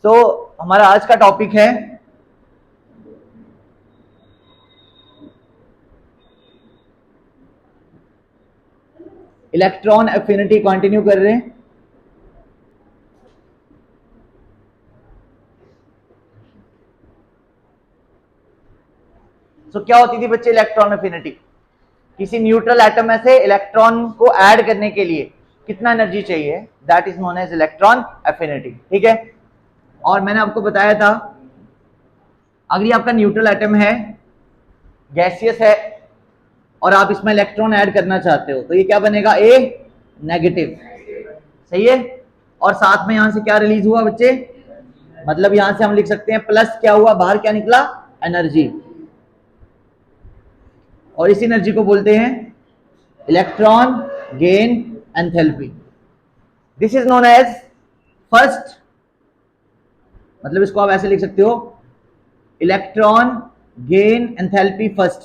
तो हमारा आज का टॉपिक है इलेक्ट्रॉन एफिनिटी। कंटिन्यू कर रहे हैं। तो क्या होती थी बच्चे इलेक्ट्रॉन एफिनिटी? किसी न्यूट्रल एटम में से इलेक्ट्रॉन को ऐड करने के लिए कितना एनर्जी चाहिए, that is known as electron affinity. ठीक है। और मैंने आपको बताया था अगर ये आपका न्यूट्रल एटम है, गैसियस है, और आप इसमें इलेक्ट्रॉन ऐड करना चाहते हो तो ये क्या बनेगा? ए नेगेटिव। सही है। और साथ में यहां से क्या रिलीज हुआ बच्चे? मतलब यहां से हम लिख सकते हैं प्लस क्या हुआ, बाहर क्या निकला? एनर्जी। और इस एनर्जी को बोलते हैं electron gain enthalpy. This is known as first, मतलब इसको आप ऐसे लिख सकते हो, इलेक्ट्रॉन गेन एंथैल्पी फर्स्ट,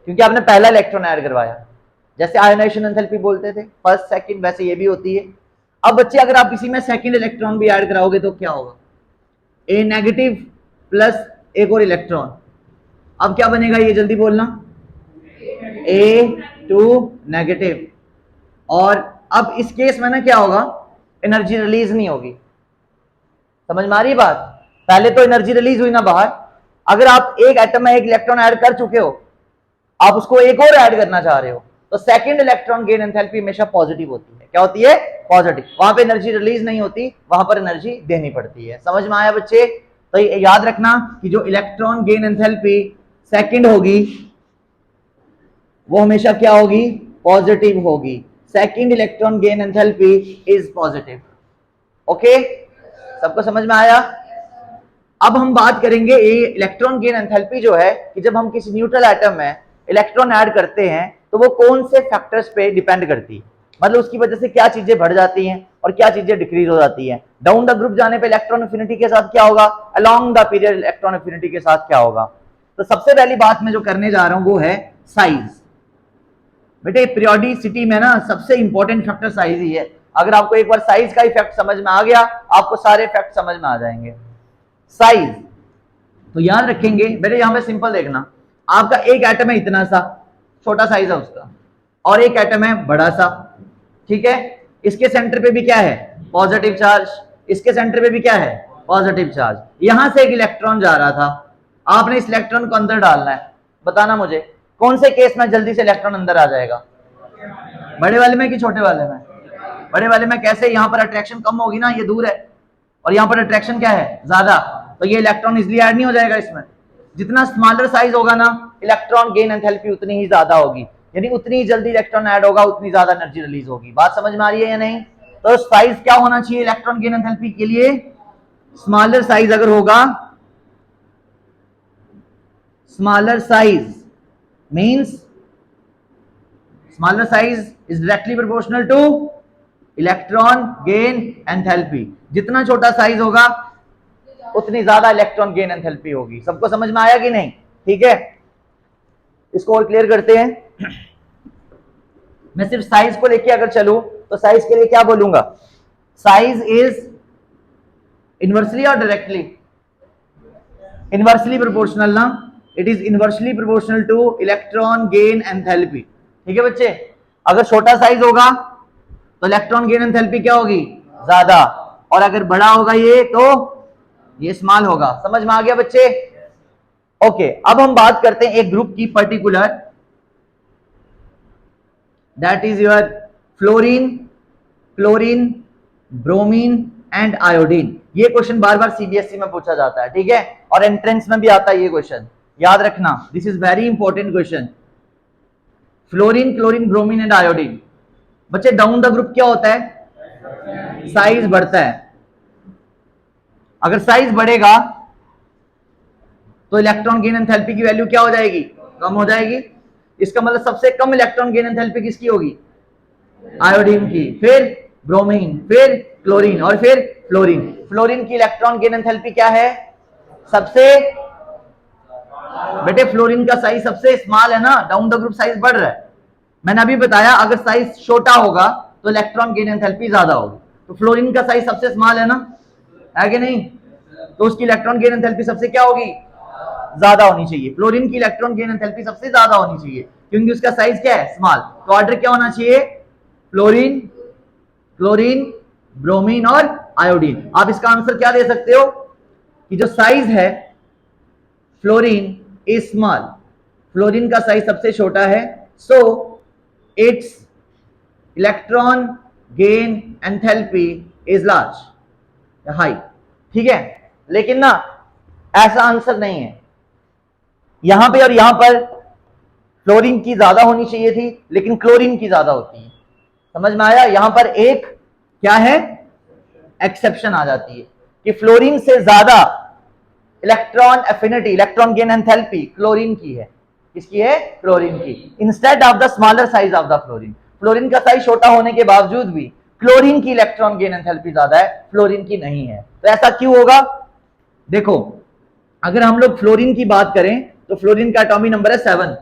क्योंकि आपने पहला इलेक्ट्रॉन ऐड करवाया। जैसे आयोनाइजेशन एंथैल्पी बोलते थे फर्स्ट सेकंड, वैसे ये भी होती है। अब बच्चे अगर आप इसी में सेकंड इलेक्ट्रॉन भी ऐड कराओगे तो क्या होगा? ए नेगेटिव प्लस एक और इलेक्ट्रॉन। अब क्या बनेगा ये जल्दी बोलना? A2 negative. और अब इस केस में ना क्या होगा? एनर्जी रिलीज नहीं होगी। समझ में आ रही है बात? पहले तो एनर्जी रिलीज हुई ना बाहर। अगर आप एक एटम में एक इलेक्ट्रॉन ऐड कर चुके हो, आप उसको एक और ऐड करना चाह रहे हो, तो सेकंड इलेक्ट्रॉन गेन एंथैल्पी हमेशा पॉजिटिव होती है। क्या होती है? पॉजिटिव। वहां पे एनर्जी रिलीज नहीं होती, वहां पर एनर्जी देनी पड़ती है। समझ में आया बच्चे? तो याद रखना कि जो इलेक्ट्रॉन गेन एंथैल्पी सेकंड होगी वो हमेशा क्या होगी? पॉजिटिव होगी। Second electron gain enthalpy is positive. Okay, सबको समझ में आया? अब हम बात करेंगे इलेक्ट्रॉन गेन एंथैल्पी जो है कि जब हम किसी न्यूट्रल एटम में इलेक्ट्रॉन ऐड करते हैं तो वो कौन से फैक्टर्स पे डिपेंड करती है, मतलब उसकी वजह से क्या चीजें बढ़ जाती हैं और क्या चीजें डिक्रीज हो जाती हैं। डाउन द ग्रुप जाने पे इलेक्ट्रॉन एफिनिटी के साथ क्या होगा, along the period electron affinity के साथ क्या होगा। तो सबसे पहली बात मैं जो करने जा रहा हूं वो है साइज। बेटे पीरियोडिसिटी में ना सबसे इंपॉर्टेंट फैक्टर साइज ही है। अगर आपको एक बार साइज का इफेक्ट समझ में आ गया, आपको सारे इफेक्ट समझ में आ जाएंगे। साइज तो याद रखेंगे बेटे, यहां पे सिंपल देखना, आपका एक एटम है इतना सा, छोटा साइज है उसका, और एक एटम है बड़ा सा। ठीक है। इसके सेंटर पे भी क्या है? Positive charge. इसके सेंटर पे भी क्या है? Positive charge. यहां से एक इलेक्ट्रॉन जा रहा था, आपने इस इलेक्ट्रॉन को अंदर डालना है। बताना मुझे कौन से केस में जल्दी से इलेक्ट्रॉन अंदर आ जाएगा? बड़े वाले में कि छोटे वाले में? बड़े वाले में। कैसे? यहां पर अट्रैक्शन कम होगी ना, ये दूर है, और यहां पर अट्रैक्शन क्या है? ज्यादा, तो ये इलेक्ट्रॉन इजिली ऐड नहीं हो जाएगा इसमें। जितना स्मॉलर साइज होगा ना, इलेक्ट्रॉन गेन एंथैल्पी उतनी ही ज्यादा होगी, यानी उतनी ही जल्दी इलेक्ट्रॉन ऐड होगा, उतनी ज्यादा एनर्जी रिलीज होगी। बात समझ में आ रही है या नहीं? तो साइज क्या होना चाहिए इलेक्ट्रॉन गेन एंथैल्पी के लिए? स्मॉलर साइज अगर होगा, smaller size means smaller size is directly proportional to electron gain enthalpy. जितना छोटा साइज होगा उतनी ज्यादा इलेक्ट्रॉन गेन एंथैल्पी होगी। सबको समझ में आया कि नहीं? ठीक है, इसको और क्लियर करते हैं। मैं सिर्फ साइज को लेके अगर चलूं तो साइज के लिए क्या बोलूंगा? साइज इज इनवर्सली और डायरेक्टली? इनवर्सली प्रोपोर्शनल ना, it is inversely proportional to electron gain enthalpy. ठीक है बच्चे, अगर छोटा साइज होगा तो इलेक्ट्रॉन गेन एंथैल्पी क्या होगी? ज्यादा, और अगर बड़ा होगा ये तो ये स्मॉल होगा। समझ में आ गया बच्चे? ओके, अब हम बात करते हैं एक ग्रुप की particular, that is your fluorine, chlorine, bromine and iodine. ये क्वेश्चन बार बार सीबीएसई में पूछा जाता है। ठीक है, और एंट्रेंस में भी आता है ये क्वेश्चन, याद रखना, this is very important question. Fluorine, chlorine, bromine and iodine. बच्चे डाउन द ग्रुप क्या होता है? साइज बढ़ता है। अगर साइज बढ़ेगा तो इलेक्ट्रॉन गेन एंथैल्पी की वैल्यू क्या हो जाएगी? कम हो जाएगी। इसका मतलब सबसे कम इलेक्ट्रॉन गेन एंथैल्पी किसकी होगी? आयोडीन की, फिर ब्रोमीन, फिर क्लोरीन, और फिर फ्लोरीन। फ्लोरीन की इलेक्ट्रॉन गेन एंथैल्पी क्या है? सबसे, बेटे फ्लोरीन का साइज सबसे स्मॉल है ना, डाउन द ग्रुप साइज बढ़ रहा है। मैंने अभी बताया अगर साइज छोटा होगा तो इलेक्ट्रॉन गेन एंथैल्पी ज्यादा होगी। तो फ्लोरीन का साइज सबसे स्मॉल है ना, है कि नहीं? तो उसकी इलेक्ट्रॉन गेन एंथैल्पी सबसे क्या होगी? ज्यादा होनी चाहिए। फ्लोरीन की इलेक्ट्रॉन गेन एंथैल्पी सबसे ज्यादा होनी चाहिए क्योंकि उसका साइज क्या है? स्मॉल। तो ऑर्डर क्या होना चाहिए? फ्लोरीन, क्लोरीन, ब्रोमीन और आयोडीन। आप इसका आंसर क्या दे सकते हो कि जो साइज है फ्लोरीन इज स्मॉल, फ्लोरीन का साइज सबसे छोटा है, so it's electron gain enthalpy is large, high. ठीक है, लेकिन ना ऐसा आंसर नहीं है। यहां पे और यहां पर फ्लोरीन की ज्यादा होनी चाहिए थी लेकिन क्लोरीन की ज्यादा होती है। समझ में आया? यहां पर एक क्या है? एक्सेप्शन आ जाती है कि फ्लोरीन से ज्यादा electron affinity, electron gain enthalpy chlorine की है। किसकी है? क्लोरीन की। Instead of the smaller size of the fluorine, fluorine का साइज छोटा होने के बावजूद भी क्लोरीन की इलेक्ट्रॉन गेन एंथैल्पी ज्यादा है, फ्लोरीन की नहीं है। तो ऐसा क्यों होगा? देखो, अगर हम लोग फ्लोरीन की बात करें तो फ्लोरीन का एटॉमिक नंबर है 7,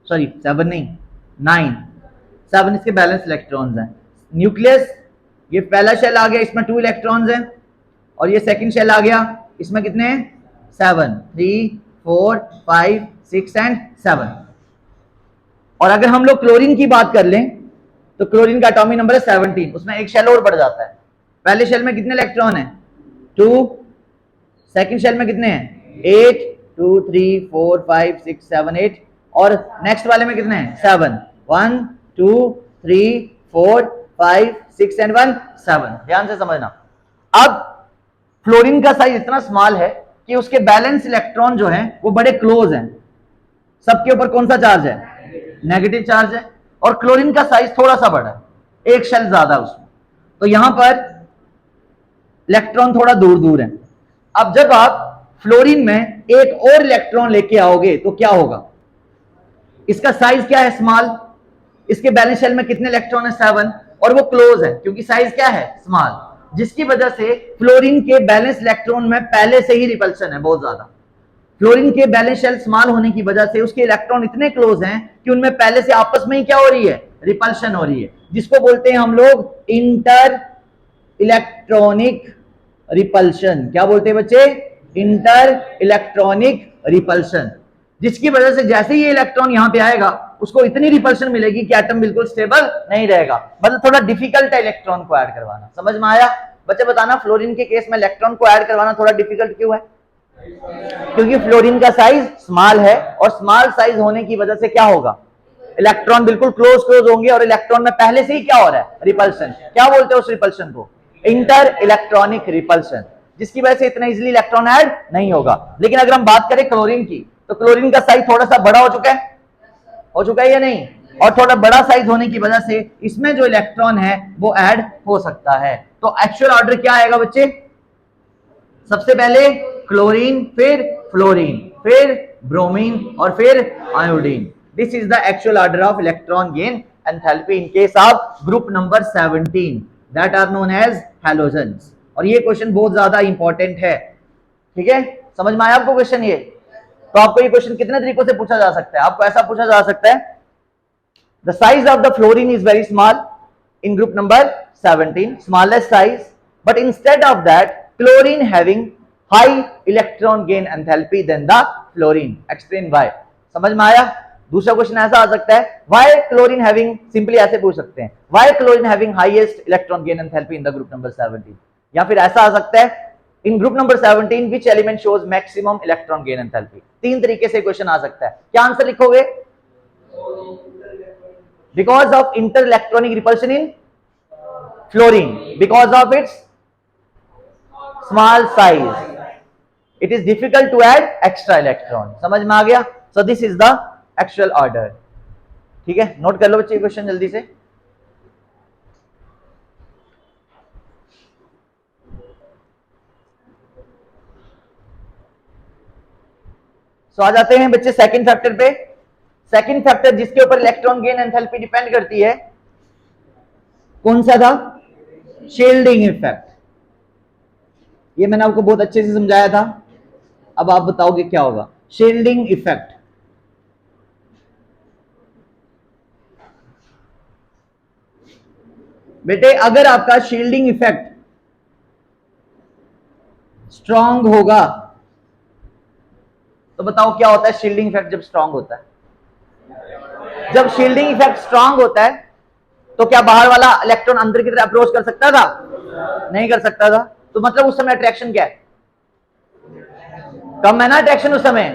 सॉरी 7 नहीं 9, 7 इसके बैलेंस इलेक्ट्रॉन्स हैं। न्यूक्लियस, ये पहला शेल आ गया, इसमें 2 इलेक्ट्रॉन्स हैं, और ये सेकंड शेल आ गया, इसमें कितने हैं? 7, 3, 4, 5, 6 एंड 7। और अगर हम लोग क्लोरीन की बात कर लें तो क्लोरीन का एटॉमिक नंबर है 17, उसमें एक शेल और बढ़ जाता है। पहले शेल में कितने इलेक्ट्रॉन है? 2, सेकंड शेल में कितने हैं? 8, 2, 3, 4, 5, 6, 7, 8, और नेक्स्ट वाले में कितने हैं? 7, 1, 2, 3, 4, 5, 6 एंड 1, 7। ध्यान से समझना। अब फ्लोरीन का साइज इतना स्मॉल है कि उसके बैलेंस इलेक्ट्रॉन जो हैं वो बड़े क्लोज हैं। सबके ऊपर कौन सा चार्ज है? नेगेटिव चार्ज है। और क्लोरीन का साइज थोड़ा सा बड़ा है, एक शेल ज्यादा उसमें, तो यहां पर इलेक्ट्रॉन थोड़ा दूर दूर है। अब जब आप फ्लोरीन में एक और इलेक्ट्रॉन लेके आओगे तो क्या होगा? इसका साइज क्या है? स्मॉल। इसके बैलेंस शेल में कितने इलेक्ट्रॉन है? 7, और वो क्लोज है क्योंकि साइज क्या है? स्मॉल, जिसकी वजह से फ्लोरीन के बैलेंस इलेक्ट्रॉन में पहले से ही रिपल्शन है बहुत ज्यादा। फ्लोरीन के बैलेंस शेल स्मॉल होने की वजह से उसके इलेक्ट्रॉन इतने क्लोज हैं कि उनमें पहले से आपस में ही क्या हो रही है? रिपल्शन हो रही है, जिसको बोलते हैं हम लोग इंटर इलेक्ट्रॉनिक रिपल्शन। क्या बोलते हैं बच्चे? Inter electronic repulsion. जिसकी वजह से जैसे ही ये इलेक्ट्रॉन यहां पे आएगा उसको इतनी रिपल्शन मिलेगी कि एटम बिल्कुल स्टेबल नहीं रहेगा। मतलब थोड़ा डिफिकल्ट है इलेक्ट्रॉन को ऐड करवाना। समझ में आया? बच्चे बताना, फ्लोरीन के केस में इलेक्ट्रॉन को ऐड करवाना थोड़ा डिफिकल्ट क्यों है? क्योंकि फ्लोरीन का साइज स्मॉल है, और स्मॉल साइज होने की वजह से क्या होगा? इलेक्ट्रॉन बिल्कुल क्लोज क्लोज होंगे, और इलेक्ट्रॉन में पहले से ही क्या हो रहा है? रिपल्शन। क्या बोलते हैं उस रिपल्शन को? इंटर इलेक्ट्रॉनिक रिपल्शन, जिसकी वजह से इतना इजीली इलेक्ट्रॉन ऐड नहीं होगा। लेकिन अगर हम बात करें क्लोरीन की, तो क्लोरीन का साइज थोड़ा सा बड़ा हो चुका है, हो चुका है या नहीं? और थोड़ा बड़ा साइज होने की वजह से इसमें जो इलेक्ट्रॉन है वो ऐड हो सकता है। तो एक्चुअल ऑर्डर क्या आएगा बच्चे? सबसे पहले क्लोरीन, फिर फ्लोरीन, फिर ब्रोमीन, और फिर iodine. This is the actual order of electron gain enthalpy in case of group number 17 that are known as halogens. और ये क्वेश्चन बहुत ज्यादा इंपॉर्टेंट है। ठीक है, समझ में आया आपको क्वेश्चन ये? तो आपको ये क्वेश्चन कितने तरीकों से पूछा जा सकता है? आपको ऐसा पूछा जा सकता है, the size of the fluorine is very small in group number 17, smallest size, but instead of that chlorine having high electron gain enthalpy than the fluorine, explain why। समझ में आया? दूसरा क्वेश्चन ऐसा आ सकता है, why chlorine having, सिंपली ऐसे पूछ सकते हैं, why chlorine having highest electron gain enthalpy in the group number 17। या फिर ऐसा आ सकता है, in group number 17 which element shows maximum electron gain enthalpy। तीन तरीके से क्वेश्चन आ सकता है। क्या आंसर लिखोगे? because of interelectronic repulsion in fluorine, because of its small size it is difficult to add extra electron। समझ में आ गया? so this is the actual order। ठीक है, नोट कर लो बच्चे क्वेश्चन जल्दी से। सो आ जाते हैं बच्चे सेकंड फैक्टर पे। सेकंड फैक्टर जिसके ऊपर इलेक्ट्रॉन गेन एंथैल्पी डिपेंड करती है, कौन सा था? Shielding effect. ये मैंने आपको बहुत अच्छे से समझाया था, अब आप बताओगे क्या होगा? Shielding effect. बेटे अगर आपका शील्डिंग इफेक्ट स्ट्रांग होगा। तो बताओ क्या होता है शील्डिंग इफेक्ट जब स्ट्रांग होता है? जब शील्डिंग इफेक्ट स्ट्रांग होता है तो क्या बाहर वाला इलेक्ट्रॉन अंदर की तरफ अप्रोच कर सकता था? नहीं कर सकता था। तो मतलब उस समय अट्रैक्शन क्या है? कम है ना अट्रैक्शन उस समय।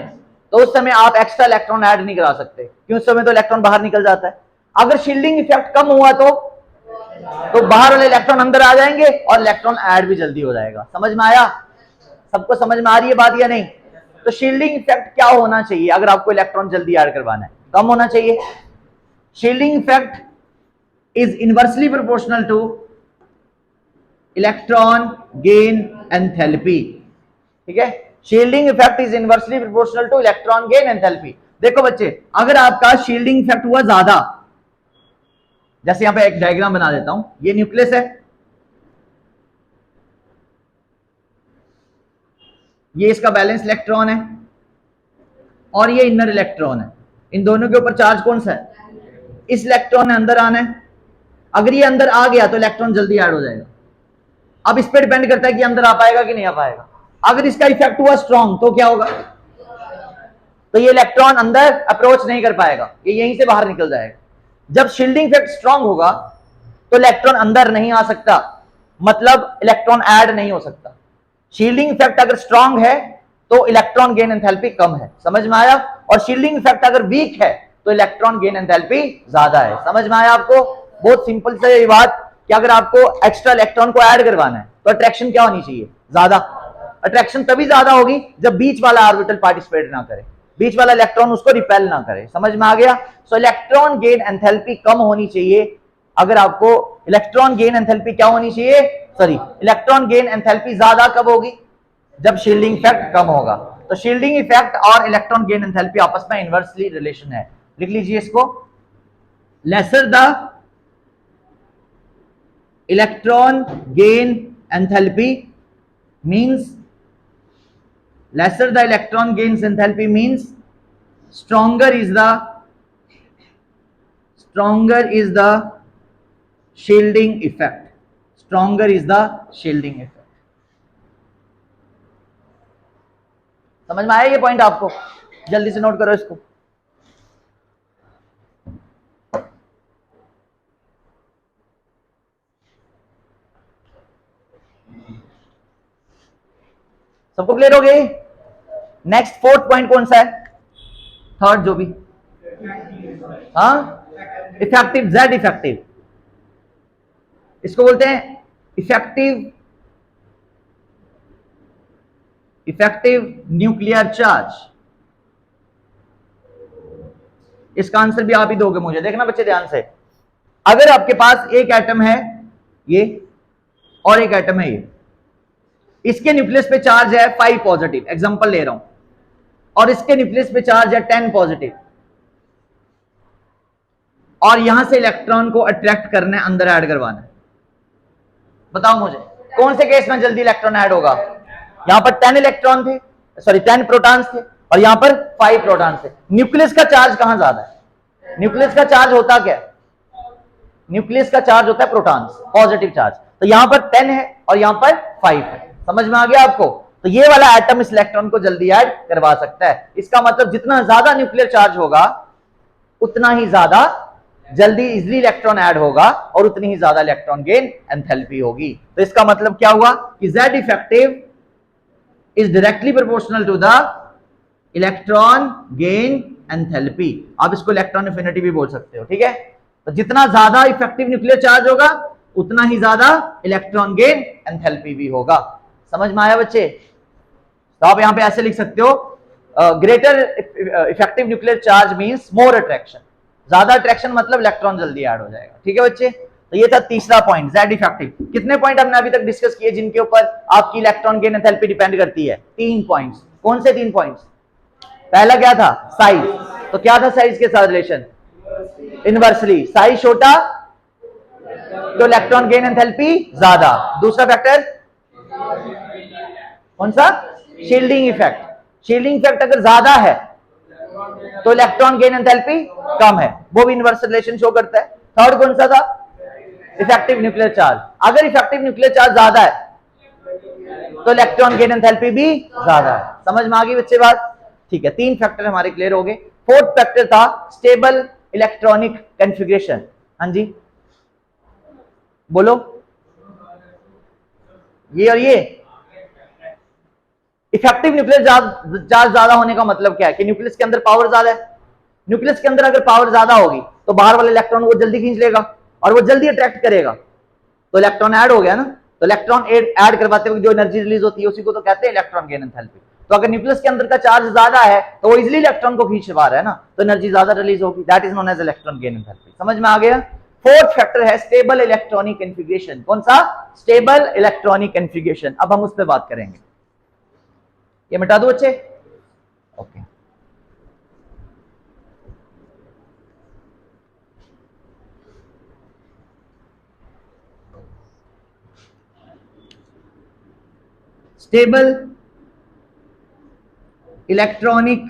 तो उस समय आप एक्स्ट्रा इलेक्ट्रॉन ऐड नहीं करा सकते, क्यों? उस समय तो इलेक्ट्रॉन बाहर निकल जाता है। अगर शील्डिंग इफेक्ट कम हुआ तो बाहर वाले इलेक्ट्रॉन अंदर आ जाएंगे और इलेक्ट्रॉन ऐड भी जल्दी हो जाएगा। समझ में आया? सबको समझ में आ रही है बात या नहीं? तो शील्डिंग इफेक्ट क्या होना चाहिए अगर आपको इलेक्ट्रॉन जल्दी ऐड करवाना है? कम होना चाहिए। Shielding effect is inversely proportional to electron gain enthalpy. ठीक है, shielding effect is inversely proportional to electron gain enthalpy. देखो बच्चे, अगर आपका शील्डिंग इफेक्ट हुआ ज्यादा, जैसे यहां पे एक डायग्राम बना देता हूं, ये न्यूक्लियस है, ये इसका बैलेंस इलेक्ट्रॉन है और ये इनर इलेक्ट्रॉन है। इन दोनों के ऊपर चार्ज कौन सा है? इस इलेक्ट्रॉन ने अंदर आना है। अगर ये अंदर आ गया तो इलेक्ट्रॉन जल्दी ऐड हो जाएगा। अब इस पर डिपेंड करता है कि अंदर आ पाएगा कि नहीं आ पाएगा। अगर इसका इफेक्ट हुआ स्ट्रॉन्ग तो क्या होगा? तो ये इलेक्ट्रॉन अंदर अप्रोच नहीं कर पाएगा, ये यहीं से बाहर निकल जाएगा। जब शील्डिंग इफेक्ट स्ट्रॉन्ग होगा तो इलेक्ट्रॉन अंदर नहीं आ सकता, मतलब इलेक्ट्रॉन ऐड नहीं हो सकता। शील्डिंग इफेक्ट अगर स्ट्रॉन्ग है तो इलेक्ट्रॉन गेन एंथैल्पी कम है। समझ में आया? और शील्डिंग इफेक्ट अगर वीक है तो इलेक्ट्रॉन गेन एंथैल्पी ज्यादा है। समझ में आया आपको? बहुत सिंपल से ये बात कि अगर आपको एक्स्ट्रा इलेक्ट्रॉन को ऐड करवाना है तो अट्रैक्शन क्या होनी चाहिए? ज्यादा। अट्रैक्शन तभी ज्यादा होगी जब बीच वाला ऑर्बिटल पार्टिसिपेट ना करे, बीच वाला इलेक्ट्रॉन उसको रिपेल ना करे। समझ में आ गया? सो इलेक्ट्रॉन गेन एंथैल्पी कम होनी चाहिए। अगर आपको इलेक्ट्रॉन गेन एंथैल्पी क्या होनी चाहिए? सॉरी, इलेक्ट्रॉन गेन एंथैल्पी ज्यादा कब होगी? जब शील्डिंग इफेक्ट कम होगा। तो शील्डिंग इफेक्ट और इलेक्ट्रॉन गेन एंथैल्पी आपस में इनवर्सली रिलेशन है। लिख लीजिए इसको, lesser the electron gain enthalpy means lesser the electron gains enthalpy means stronger is the shielding effect. Stronger is the shielding effect. समझ में आया ये पॉइंट आपको? जल्दी से नोट करो इसको। सबको क्लियर हो गई? नेक्स्ट फोर्थ पॉइंट कौन सा है? थर्ड जो भी, हाँ, इफेक्टिव, जेड इफेक्टिव। इसको बोलते हैं इफेक्टिव न्यूक्लियर चार्ज। इसका आंसर भी आप ही दोगे मुझे, देखना बच्चे ध्यान से। अगर आपके पास एक एटम है ये और एक एटम है ये, इसके न्यूक्लियस पे चार्ज है 5 पॉजिटिव, एग्जांपल ले रहा हूं, और इसके न्यूक्लियस पे चार्ज है 10 पॉजिटिव, और यहां से इलेक्ट्रॉन को अट्रैक्ट करना है, अंदर ऐड करवाना है। बताओ मुझे कौन से केस में जल्दी इलेक्ट्रॉन ऐड होगा? यहां पर 10 इलेक्ट्रॉन थे, सॉरी 10 प्रोटॉन्स थे, और यहां पर 5 प्रोटॉन्स थे। न्यूक्लियस का चार्ज कहां ज्यादा है? न्यूक्लियस का चार्ज होता क्या है? न्यूक्लियस का चार्ज होता है प्रोटॉन्स, पॉजिटिव चार्ज। तो यहां पर 10 है और यहां पर 5 है। समझ में आ गया आपको? तो ये वाला एटम इस इलेक्ट्रॉन को जल्दी ऐड करवा सकता है। इसका मतलब जितना ज्यादा न्यूक्लियर चार्ज होगा उतना ही ज्यादा जल्दी इजिली इलेक्ट्रॉन ऐड होगा और उतनी ही ज्यादा इलेक्ट्रॉन गेन एंथैल्पी होगी। तो इसका मतलब क्या हुआ कि Z effective is directly proportional to the electron gain enthalpy. आप इसको इलेक्ट्रॉन एफिनिटी भी बोल सकते हो। ठीक है, तो जितना ज्यादा इफेक्टिव न्यूक्लियर चार्ज होगा उतना ही ज्यादा इलेक्ट्रॉन गेन एंथैल्पी भी होगा। समझ में आया बच्चे? तो आप यहां पे ऐसे लिख सकते हो, greater effective nuclear charge means more attraction. ज्यादा अट्रैक्शन मतलब इलेक्ट्रॉन जल्दी ऐड हो जाएगा। ठीक है बच्चे? तो ये था तीसरा पॉइंट, जेड इफेक्टिव। कितने पॉइंट हमने अभी तक डिस्कस किए जिनके ऊपर आपकी इलेक्ट्रॉन गेन एंथैल्पी डिपेंड करती है? 3 पॉइंट्स। कौन से 3 पॉइंट्स? पहला क्या था? साइज। तो क्या था साइज के साथ रिलेशन? इनवर्सली। साइज छोटा तो इलेक्ट्रॉन गेन एंथैल्पी ज्यादा। दूसरा फैक्टर कौन सा? Shielding effect. शील्डिंग इफेक्ट अगर ज्यादा है तो इलेक्ट्रॉन गेन एंथैल्पी कम है, वो भी इनवर्स रिलेशन शो करता है। थर्ड कौन सा था? Effective nuclear charge. अगर इफेक्टिव न्यूक्लियर चार्ज ज्यादा है तो इलेक्ट्रॉन गेन एंथैल्पी भी ज्यादा है। समझ में आ गई बच्चे बात? ठीक है, 3 फैक्टर हमारे क्लियर हो गए। 4th फैक्टर था स्टेबल इलेक्ट्रॉनिक कॉन्फ़िगरेशन। हाँ जी बोलो, ये और ये इफेक्टिव न्यूक्लियर चार्ज ज्यादा होने का मतलब क्या है कि न्यूक्लियस के अंदर पावर ज्यादा है। न्यूक्लियस के अंदर अगर पावर ज्यादा होगी तो बाहर वाले इलेक्ट्रॉन को जल्दी खींच लेगा और वो जल्दी अट्रैक्ट करेगा, तो इलेक्ट्रॉन ऐड हो गया ना। तो इलेक्ट्रॉन ऐड करवाते वक्त जो एनर्जी रिलीज होती है उसी को तो कहते हैं इलेक्ट्रॉन गेन एंथैल्पी। तो अगर न्यूक्लियस के अंदर का चार्ज ज्यादा है तो वो इजीली इलेक्ट्रॉन को खींच पा रहा है ना, तो एनर्जी ज्यादा रिलीज होगी, that is known as electron gain enthalpy. समझ में आ गया? 4th फैक्टर है स्टेबल इलेक्ट्रॉनिक कॉन्फ़िगरेशन। कौन सा? Stable electronic configuration. अब हम उस पर बात करेंगे। ये मिटा दो बच्चे, ओके। Stable electronic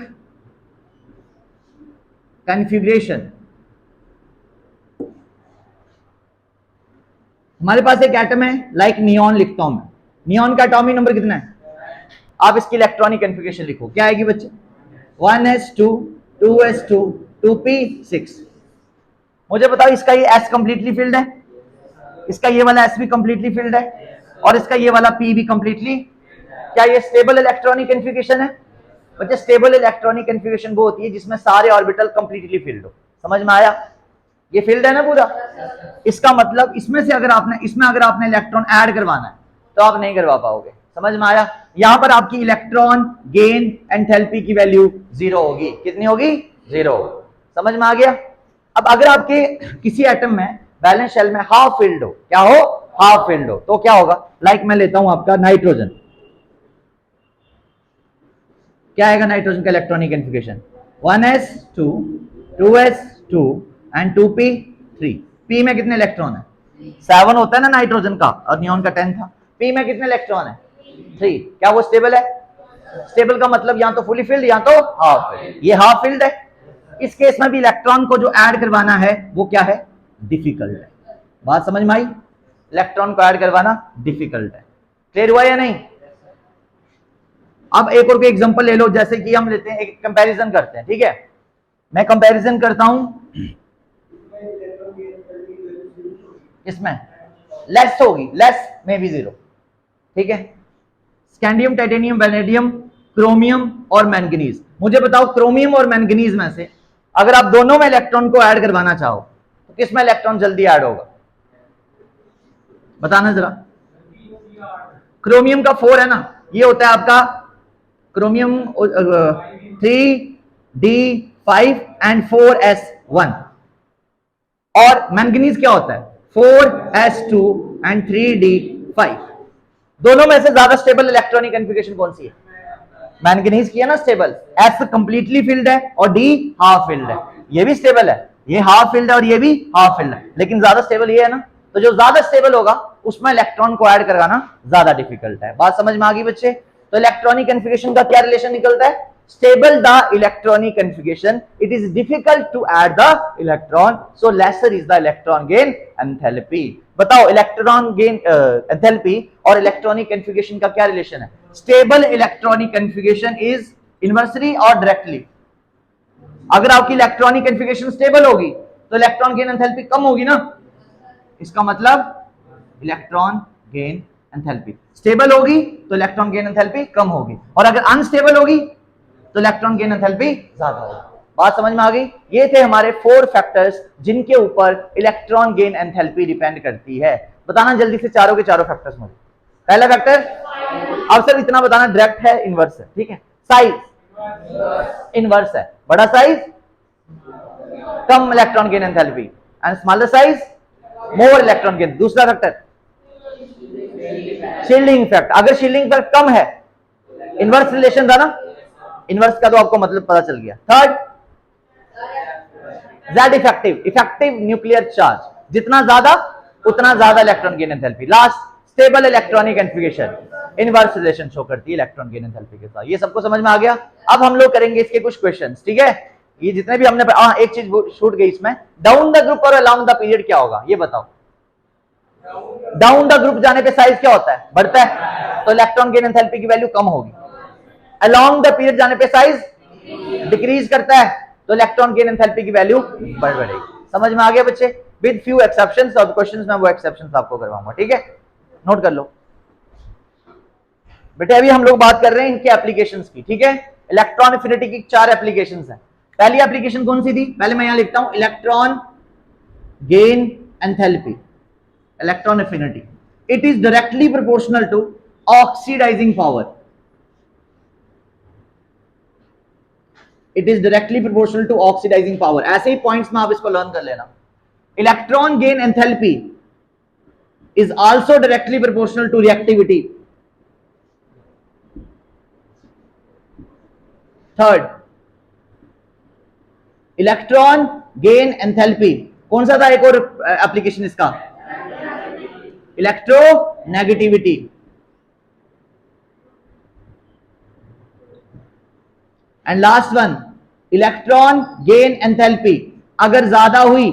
configuration. हमारे पास एक एटम है लाइक नियॉन लिखता हूं मैं। नियॉन का एटॉमिक नंबर कितना है? आप इसकी इलेक्ट्रॉनिक कॉन्फ़िगरेशन लिखो, क्या आएगी बच्चे? 1s2 2s2 2p6। मुझे बताओ इसका ये s कंप्लीटली फिल्ड है, इसका ये वाला s भी कंप्लीटली फिल्ड है और इसका ये वाला p भी कंप्लीटली। क्या ये स्टेबल इलेक्ट्रॉनिक कॉन्फ़िगरेशन है? बच्चे स्टेबल इलेक्ट्रॉनिक कॉन्फ़िगरेशन वो होती है जिसमें सारे ऑर्बिटल कंप्लीटली फिल्ड हो। समझ में आया? ये फिल्ड है ना पूरा। इसका मतलब इसमें से अगर आपने इलेक्ट्रॉन ऐड करवाना है तो आप नहीं करवा पाओगे। समझ में आया? यहां पर आपकी इलेक्ट्रॉन गेन एंथैल्पी की वैल्यू 0 होगी। कितनी होगी? 0। समझ में आ गया? अब अगर आपके किसी एटम में बैलेंस शेल में हाफ फिल्ड हो, क्या हो? हाफ फिल्ड हो, तो क्या होगा? लाइक मैं लेता हूं आपका नाइट्रोजन। क्या आएगा नाइट्रोजन का electronic configuration? 1s2 2s2 and 2p3। p में कितने इलेक्ट्रॉन है? 7 होता है ना नाइट्रोजन का, और नियॉन का 10 था। p में कितने इलेक्ट्रॉन है? 3। क्या वो स्टेबल है? स्टेबल का मतलब या तो फुली फिल्ड या तो हाफ फिल्ड। ये हाफ फिल्ड है। इस केस में भी इलेक्ट्रॉन को जो ऐड करवाना है वो क्या है? डिफिकल्ट है। बात समझ में आई? इलेक्ट्रॉन को ऐड करवाना डिफिकल्ट है। क्लियर हुआ या नहीं? अब एक और कोई एग्जांपल ले लो, जैसे कि हम लेते हैं, एक कंपैरिजन करते हैं। ठीक है, मैं कंपैरिजन करता हूं इसमें लेस होगी, लेस में भी 0। ठीक है, स्कैंडियम, टाइटेनियम, वैनेडियम, क्रोमियम और मैंगनीज। मुझे बताओ क्रोमियम और मैंगनीज में से अगर आप दोनों में इलेक्ट्रॉन को ऐड करवाना चाहो तो किस में इलेक्ट्रॉन जल्दी ऐड होगा? बताना जरा। क्रोमियम का 4 है ना, ये होता है आपका क्रोमियम 3d5 एंड 4s1। और मैंगनीज क्या होता है? 4s2 and 3d5। दोनों में से ज्यादा स्टेबल इलेक्ट्रॉनिक कॉन्फ़िगरेशन कौन सी है? मैंगनीज की है ना स्टेबल। s कंप्लीटली फिल्ड है और d हाफ फिल्ड है। ये भी स्टेबल है, ये हाफ फिल्ड है और ये भी हाफ फिल्ड है, लेकिन ज्यादा स्टेबल ये है ना। तो जो ज्यादा स्टेबल होगा उसमें इलेक्ट्रॉन को ऐड करवाना ज्यादा डिफिकल्ट है। बात समझ में आ गई बच्चे? तो इलेक्ट्रॉनिक कॉन्फ़िगरेशन का क्या रिलेशन निकलता है? Stable the electronic configuration, it is difficult to add the electron, so lesser is the electron gain enthalpy. बताओ इलेक्ट्रॉन गेन एंथैल्पी और इलेक्ट्रॉनिक कॉन्फ़िगरेशन का क्या रिलेशन है? Stable electronic configuration is inversely और डायरेक्टली। अगर आपकी इलेक्ट्रॉनिक कॉन्फ़िगरेशन स्टेबल होगी तो इलेक्ट्रॉन गेन एंथैल्पी कम होगी ना। इसका मतलब इलेक्ट्रॉन गेन एंथैल्पी स्टेबल होगी तो इलेक्ट्रॉन गेन एंथैल्पी कम होगी, और अगर अनस्टेबल होगी तो इलेक्ट्रॉन गेन एंथैल्पी ज्यादा होगी। बात समझ में आ गई? ये थे हमारे 4 फैक्टर्स जिनके ऊपर इलेक्ट्रॉन गेन एंथैल्पी डिपेंड करती है। बताना जल्दी से चारों के चारों फैक्टर्स मुझे। पहला फैक्टर, अब सिर्फ इतना बताना, डायरेक्ट है, इनवर्स है। ठीक है, साइज इनवर्स है, बड़ा size come electron gain enthalpy and smaller size more electron gain. दूसरा फैक्टर शील्डिंग इफेक्ट। अगर शील्डिंग इफेक्ट कम है, इनवर्स रिलेशन था ना, इनवर्स का तो आपको मतलब पता चल गया। Third Z effective, effective nuclear charge, जितना ज्यादा उतना ज्यादा electron gain enthalpy. Last stable electronic configuration, inverse relation show करती है इलेक्ट्रॉन गेन एंथैल्पी के साथ। ये सबको समझ में आ गया? अब हम लोग करेंगे इसके कुछ क्वेश्चंस। ठीक है, ये जितने भी हमने एक चीज छूट गई इसमें, डाउन द ग्रुप और अलोंग द पीरियड क्या होगा ये बताओ। डाउन द ग्रुप जाने पे साइज क्या होता है? बढ़ता है। तो इलेक्ट्रॉन गेन एंथैल्पी की वैल्यू कम होगी। अलोंग द पीरियड जाने पे साइज डिक्रीज करता है, तो इलेक्ट्रॉन गेन एंथैल्पी की वैल्यू बढ़ बढ़ेगी। समझ में आ गया बच्चे? विद फ्यू एक्सेप्शंस, और क्वेश्चंस में वो एक्सेप्शंस आपको करवाऊंगा, ठीक है? नोट कर लो बेटे। अभी हम लोग बात कर रहे हैं इनके एप्लीकेशंस की, ठीक है? इलेक्ट्रॉन एफिनिटी की 4 एप्लीकेशंस हैं। पहली एप्लीकेशन कौन सी थी? पहले मैं यहां लिखता हूं, electron gain enthalpy, electron affinity. It is directly proportional to oxidising power. It is directly proportional to oxidising power. ऐसे ही पॉइंट्स में आप इसको लर्न कर लेना। इलेक्ट्रॉन गेन एंथैल्पी is also directly proportional to reactivity. Third, electron gain enthalpy कौन सा था? एक और एप्लीकेशन इसका, electronegativity. And last one, electron gain enthalpy अगर ज्यादा हुई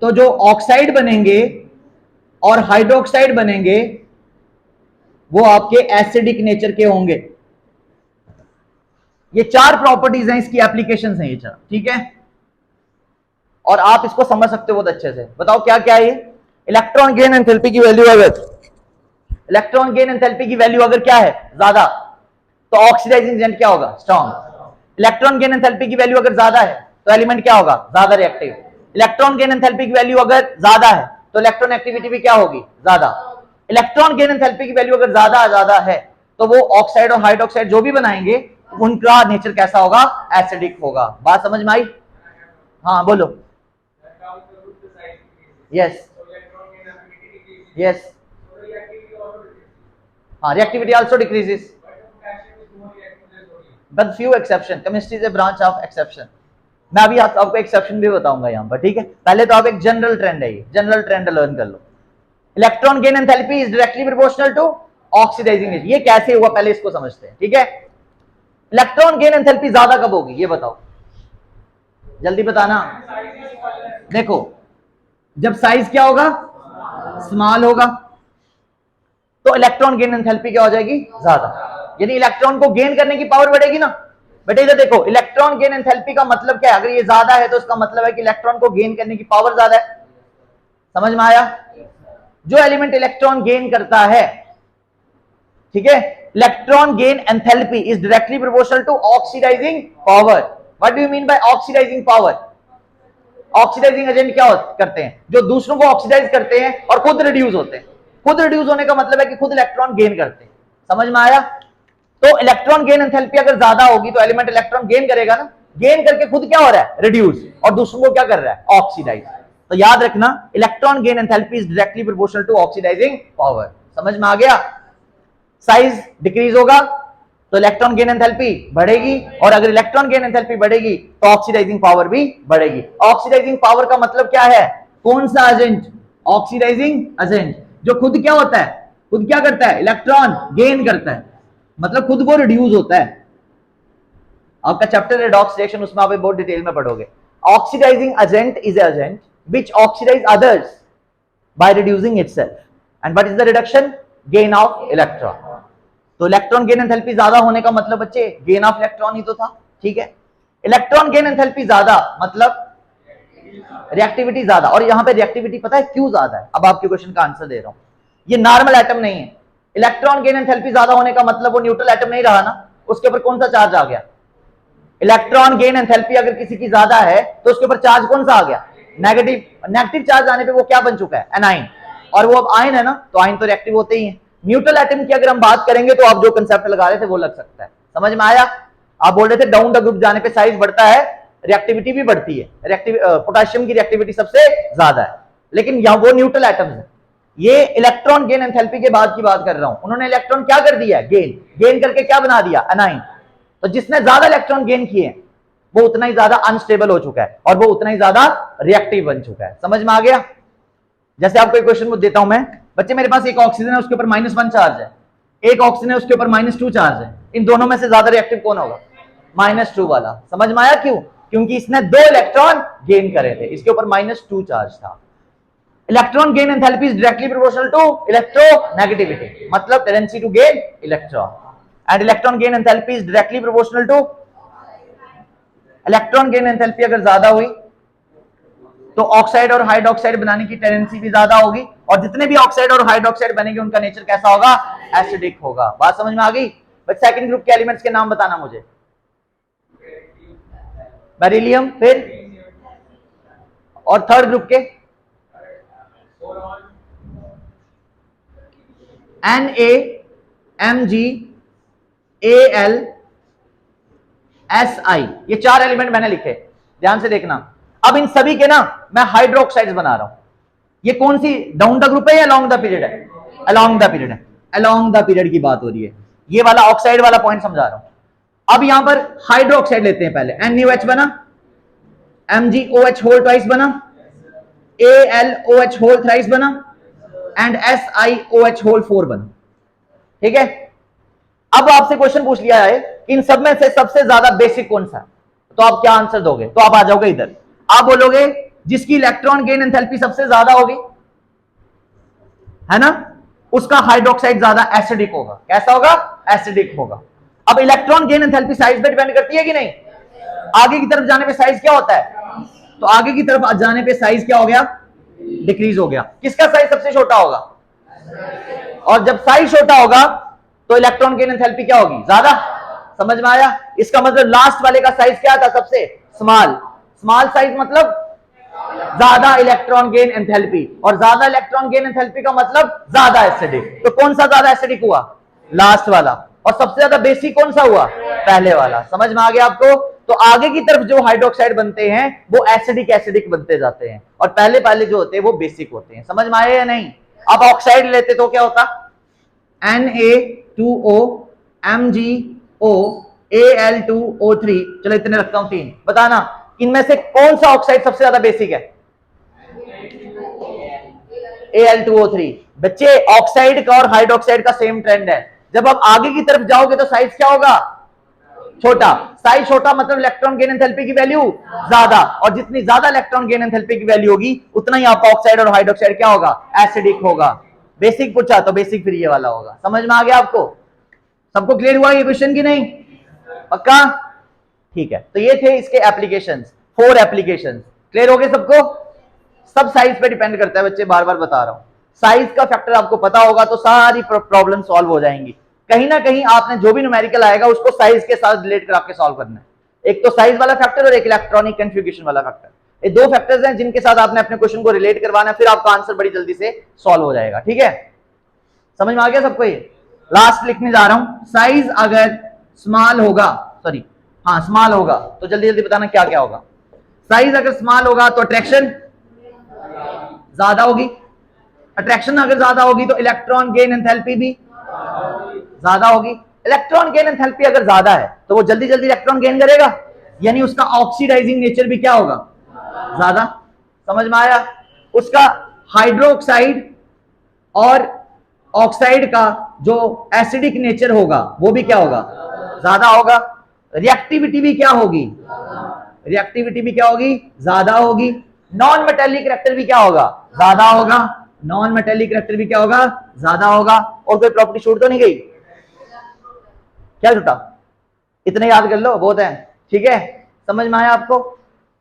तो जो ऑक्साइड बनेंगे और हाइड्रोक्साइड बनेंगे वो आपके एसिडिक नेचर के होंगे। ये 4 प्रॉपर्टीज हैं, इसकी एप्लीकेशंस हैं ये 4, ठीक है? और आप इसको समझ सकते हो बहुत अच्छे से। बताओ क्या क्या है ये? इलेक्ट्रॉन गेन एंथैल्पी की वैल्यू अगर, इलेक्ट्रॉन गेन एंथैल्पी की वैल्यू अगर क्या है? ज्यादा, तो ऑक्सीडाइजिंग एजेंट क्या होगा? स्ट्रॉन्ग। इलेक्ट्रॉन गेन एंथैल्पी की वैल्यू अगर ज्यादा है तो एलिमेंट क्या होगा? ज्यादा रिएक्टिव। इलेक्ट्रॉन गेन एंथैल्पी की वैल्यू अगर ज्यादा है तो इलेक्ट्रॉन एक्टिविटी भी क्या होगी? ज्यादा। इलेक्ट्रॉन गेन एंथैल्पी की वैल्यू अगर ज्यादा है तो वो ऑक्साइड और हाइड्रोक्साइड जो भी बनाएंगे उनका नेचर कैसा होगा? एसिडिक होगा। बात समझ में आई? हाँ बोलो। यस यस, हाँ, reactivity also decreases, but few exception. Chemistry is a branch of exception. मैं अभी आपको एक्सेप्शन भी बताऊंगा यहां पर, ठीक है? पहले तो आप एक जनरल ट्रेंड है, ये जनरल ट्रेंड लर्न कर लो। Electron gain enthalpy is directly proportional to oxidising agent. ये कैसे हुआ पहले इसको समझते हैं, ठीक है? इलेक्ट्रॉन गेन एंथैल्पी ज्यादा कब होगी ये बताओ, जल्दी बताना। देखो, जब साइज क्या होगा? स्मॉल होगा, तो इलेक्ट्रॉन गेन एंथैल्पी क्या हो जाएगी? ज्यादा। यानी इलेक्ट्रॉन को गेन करने की पावर बढ़ेगी ना बेटे। इधर देखो, इलेक्ट्रॉन गेन एंथैल्पी का मतलब क्या है? अगर ये ज्यादा है तो इसका मतलब है कि इलेक्ट्रॉन को गेन करने की पावर ज्यादा है। समझ में आया? जो एलिमेंट इलेक्ट्रॉन गेन करता है, ठीक है, electron gain enthalpy is directly proportional to oxidising power. What do you mean by oxidising power? Oxidising agent क्या करते हैं? जो दूसरों को ऑक्सीडाइज करते हैं और खुद रिड्यूस होते हैं। खुद रिड्यूस होने का मतलब है कि खुद इलेक्ट्रॉन गेन करते हैं। समझ में आया? तो इलेक्ट्रॉन गेन एंथैल्पी अगर ज्यादा होगी तो एलिमेंट इलेक्ट्रॉन गेन करेगा ना, गेन करके खुद क्या हो रहा है? रिड्यूस, और दूसरों को क्या कर रहा है? ऑक्सीडाइज। तो याद रखना, electron gain enthalpy is directly proportional to oxidising power. समझ में आ गया? साइज डिक्रीज होगा तो इलेक्ट्रॉन गेन एंथैल्पी बढ़ेगी, और अगर इलेक्ट्रॉन गेन एंथैल्पी बढ़ेगी तो ऑक्सीडाइजिंग पावर भी बढ़ेगी। ऑक्सीडाइजिंग पावर का मतलब क्या है? कौन सा एजेंट? ऑक्सीडाइजिंग एजेंट, जो खुद क्या होता है? खुद क्या करता है? इलेक्ट्रॉन गेन करता है, मतलब खुद वो रिड्यूस होता है। आपका चैप्टर रेडॉक्स रिएक्शन, उसमें आप बहुत डिटेल में पढ़ोगे। Oxidising agent is agent which oxidise others by reducing itself. And what is the reduction? Gain of electron. तो इलेक्ट्रॉन गेन एंथैल्पी ज्यादा होने का मतलब बच्चे गेन ऑफ इलेक्ट्रॉन ही तो था, ठीक है? इलेक्ट्रॉन गेन एंथैल्पी ज्यादा मतलब रिएक्टिविटी ज्यादा। और यहां पे रिएक्टिविटी पता है क्यों ज्यादा है? अब आपके क्वेश्चन का आंसर दे रहा हूं। ये नॉर्मल एटम नहीं है। इलेक्ट्रॉन गेन एंथैल्पी ज्यादा होने का मतलब वो न्यूट्रल एटम नहीं रहा ना, उसके ऊपर कौन सा चार्ज आ गया? इलेक्ट्रॉन गेन एंथैल्पी अगर किसी की ज्यादा है तो उसके ऊपर चार्ज कौन सा आ गया? नेगेटिव। नेगेटिव चार्ज आने पे वो क्या बन चुका है? एनाइन। और वो अब आयन है ना, तो आयन तो रिएक्टिव होते ही हैं। न्यूट्रल एटम की अगर हम बात करेंगे तो आप जो कंसेप्ट लगा रहे थे वो लग सकता है। समझ में आया? आप बोल रहे थे डाउन द ग्रुप जाने पे साइज बढ़ता है, रिएक्टिविटी भी बढ़ती है। पोटेशियम की रिएक्टिविटी सबसे ज्यादा है, लेकिन यहां वो न्यूट्रल एटम्स है। ये इलेक्ट्रॉन गेन एंथैल्पी के बाद की बात कर रहा हूं। उन्होंने इलेक्ट्रॉन क्या कर दिया? गेन। गेन करके क्या बना दिया? एनाइन। तो जिसने ज्यादा इलेक्ट्रॉन गेन किए वो उतना ही ज्यादा अनस्टेबल हो चुका है और वो उतना ही ज्यादा रिएक्टिव बन चुका है। समझ में आ गया? जैसे आपको एक क्वेश्चन देता हूं मैं, बच्चे मेरे पास एक ऑक्सीजन है, उसके ऊपर -1 चार्ज है, एक ऑक्सीजन है उसके ऊपर -2 चार्ज है। इन दोनों में से ज्यादा रिएक्टिव कौन होगा? -2 वाला। समझ में आया? क्यों? क्योंकि इसने 2 इलेक्ट्रॉन गेन करे थे, इसके ऊपर -2 चार्ज था। Electron gain enthalpy is directly proportional to electronegativity, मतलब tendency to gain electron, and electron gain enthalpy is directly proportional to, electron gain enthalpy अगर ज्यादा हुई तो ऑक्साइड और हाइड्रोक्साइड बनाने की टेंडेंसी भी ज्यादा होगी, और जितने भी ऑक्साइड और हाइड्रोक्साइड बनेंगे उनका नेचर कैसा होगा, एसिडिक होगा। बात समझ में आ गई? बट सेकंड ग्रुप के एलिमेंट्स के नाम बताना मुझे। बेरिलियम, फिर और थर्ड ग्रुप के Na, Mg, Al, Si, ये चार एलिमेंट मैंने लिखे, ध्यान से देखना। अब इन सभी के ना मैं हाइड्रोक्साइड्स बना रहा हूं। ये कौन सी डाउन द ग्रुप है या अलोंग द पीरियड है? अलोंग द पीरियड है, अलोंग द पीरियड की बात हो रही है। ये वाला ऑक्साइड वाला पॉइंट समझा रहा हूं। अब यहां पर हाइड्रोक्साइड लेते हैं पहले। NaOH बना, MgOH होल ट्वाइस बना, AlOH होल थ्राइस बना, एंड SiOH होल 4 बना। ठीक है, अब आपसे क्वेश्चन पूछ लिया है कि इन सब में से सबसे ज्यादा बेसिक कौन सा है, तो आप क्या आंसर दोगे? तो आप आ जाओगे इधर, आप बोलोगे जिसकी इलेक्ट्रॉन गेन एंथैल्पी सबसे ज्यादा होगी, है ना, उसका हाइड्रोक्साइड ज्यादा एसिडिक होगा। कैसा होगा? एसिडिक होगा। अब इलेक्ट्रॉन गेन एंथैल्पी साइज पे डिपेंड करती है कि नहीं? आगे की तरफ जाने पे साइज क्या होता है? तो आगे की तरफ जाने पे साइज क्या हो गया? डिक्रीज हो गया। किसका साइज सबसे छोटा होगा? और जब साइज छोटा होगा तो इलेक्ट्रॉन गेन एंथैल्पी क्या होगी? ज्यादा। समझ में आया? इसका मतलब लास्ट वाले का साइज क्या था? सबसे स्मॉल। स्मॉल साइज मतलब ज्यादा इलेक्ट्रॉन गेन एंथैल्पी, और ज्यादा इलेक्ट्रॉन गेन एंथैल्पी का मतलब ज्यादा एसिडिक। तो कौन सा ज्यादा एसिडिक हुआ? लास्ट वाला। और सबसे ज्यादा बेसिक कौन सा हुआ? पहले वाला। समझ में आ गया आपको? तो आगे की तरफ जो हाइड्रोक्साइड बनते हैं वो एसिडिक एसिडिक बनते जाते हैं, और पहले पहले जो होते हैं वो बेसिक होते हैं। समझ में आया या नहीं? अब ऑक्साइड लेते तो क्या होता? Na2O, MgO, Al2O3। चलो इतने रखता हूं, 3। बताना इनमें से कौन सा ऑक्साइड सबसे ज्यादा बेसिक है? Al2O3। बच्चे ऑक्साइड का और हाइड्रोक्साइड का सेम ट्रेंड है। जब आप आगे की तरफ जाओगे तो साइज क्या होगा? छोटा। साइज छोटा मतलब इलेक्ट्रॉन गेन एंथैल्पी की वैल्यू ज्यादा, और जितनी ज्यादा इलेक्ट्रॉन गेन एंथैल्पी की वैल्यू होगी उतना ही आपका ऑक्साइड और हाइड्रोक्साइड क्या होगा? एसिडिक होगा। बेसिक पूछा तो बेसिक फिर ये वाला होगा। समझ में आ गया आपको? सबको क्लियर हुआ ये क्वेश्चन की नहीं? पक्का? ठीक है, तो ये थे इसके एप्लीकेशंस, 4 एप्लीकेशंस। क्लियर हो गए सबको? सब साइज पे डिपेंड करता है बच्चे, बार बार बता रहा हूं। साइज का फैक्टर आपको पता होगा तो सारी प्रॉब्लम सॉल्व हो जाएंगी। कहीं ना कहीं आपने जो भी न्यूमेरिकल आएगा उसको साइज के साथ रिलेट करा के सॉल्व करना है। एक तो साइज वाला फैक्टर और एक इलेक्ट्रॉनिक कन्फिग्रेशन वाला फैक्टर। ये 2 फैक्टर्स हैं जिनके साथ आपने अपने क्वेश्चन को रिलेट करवाना है, फिर आपका आंसर बड़ी जल्दी से सॉल्व हो जाएगा। ठीक है, समझ में आ गया सबको? ये लास्ट लिखने जा रहा हूं। साइज अगर स्मॉल होगा, सॉरी हाँ स्मॉल होगा, तो जल्दी जल्दी बताना क्या क्या होगा। साइज अगर स्मॉल होगा तो अट्रैक्शन ज्यादा होगी, अट्रैक्शन अगर ज्यादा होगी तो इलेक्ट्रॉन गेन एंथैल्पी भी ज्यादा होगी। इलेक्ट्रॉन गेन एंथैल्पी अगर ज्यादा है तो वो जल्दी जल्दी इलेक्ट्रॉन गेन करेगा, यानी उसका ऑक्सीडाइजिंग नेचर भी क्या होगा? ज्यादा। समझ में आया? उसका हाइड्रोक्साइड और ऑक्साइड का जो एसिडिक नेचर होगा वो भी क्या होगा? ज्यादा होगा। रिएक्टिविटी भी क्या होगी? रिएक्टिविटी भी क्या होगी? ज्यादा होगी। नॉन मेटेलिक कैरेक्टर भी क्या होगा? ज्यादा होगा। नॉन मेटेलिक कैरेक्टर भी क्या होगा? ज्यादा होगा। और कोई प्रॉपर्टी छूट तो नहीं गई? क्या छूटा? इतने याद कर लो, बहुत है। ठीक है, समझ में आया आपको?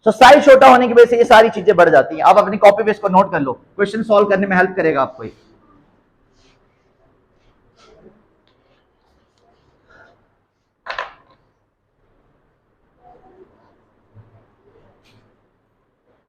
तो साइज छोटा होने की वजह से ये सारी चीजें बढ़ जाती हैं। आप अपनी कॉपी पेस्ट को नोट कर लो, क्वेश्चन सॉल्व करने में हेल्प करेगा आपको।